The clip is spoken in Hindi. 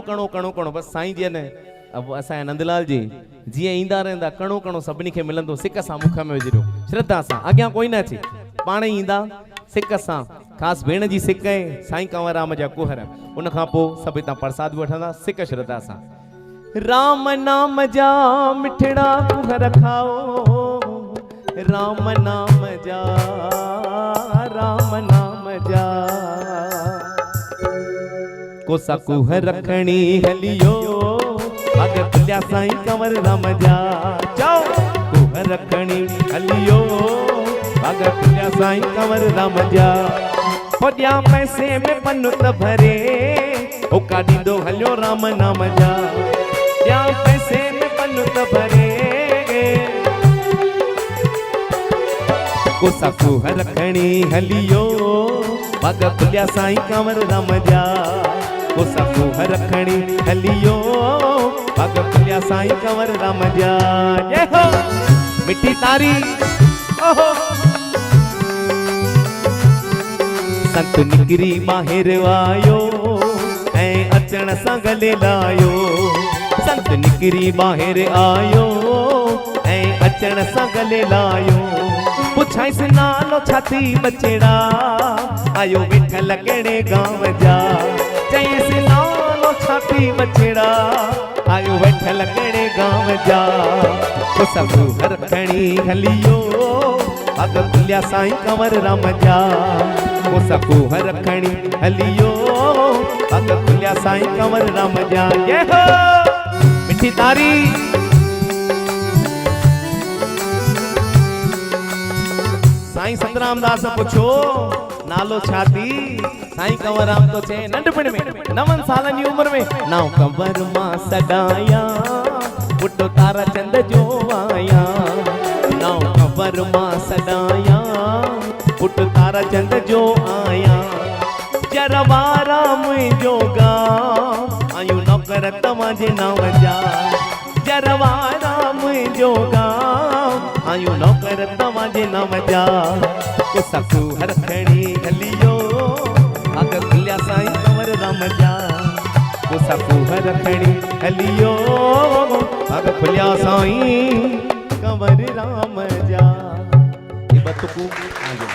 कणो कणो कणो बस साईं जी ने अब असा नंदलाल जी जी ईंदा रहंदा कणो कणो सभिनी खे मिलंदो सिक सां मुख में विझियो श्रद्धा सां अॻियां कोई न अचे पाण ईंदा सिक सां खास भेण जी सिक है साईं कंवरराम जा कुहर उन खां पोइ सभु हितां प्रसाद वठंदा सिक श्रद्धा सां राम नाम जा मिठड़ा कुहर खाओ राम नाम जा कोसा कुहर रखणी हलियो भगत लिया साईं कंवर राम जा जाओ कुहर रखणी हलियो भगत लिया साईं कंवर राम जा पोडिया पैसे में पनुत भरे ओ काडी दो हलियो राम नाम जा या पैसे में पनुत भरे कोसा कुहर रखणी हलियो भगत लिया साईं कंवर राम जा कोसा कुहर रखणी हलियो भगत लिया साईं कंवर राम जा जय हो मिठी तारी ओहो संत निकरी बाहिर आयो ऐ अचण सां गले लायो संत निकरी बाहिर आयो ऐ अचण सां गले लायो पुछाइस नालो छाती बचेड़ा आयो विठल केड़े गांव जा चईस नालो छाती बचेड़ा आयो विठल केड़े गांव जा कोसा कुहर रखणी हलियो भगत लिया साईं कंवर राम जा कोसा कुहर रखणी हलियो भगत लिया साईं कंवर राम जा जय हो मिठी तारी साईं सतराम दास पुछो नालो छाती साईं कंवरराम तो चे नंढपण में 9 सालन जी उम्र में नाव कंवर मां सदाया पुटो तारा चंद जो आया नाव कंवर मां सदाया पुटो तारा चंद जो आया जरवारा मुंहिंजो गांव आयु नौकर तव्हांजे नाम जा जरवारा मुंहिंजो गांव आयु नौकर तव्हांजे नाम जा कोसा कुहर रखणी हलियो भगत लिया साईं कंवर राम जा कोसा कुहर रखणी हलियो भगत लिया साईं कंवर राम जा ये बतकू आगे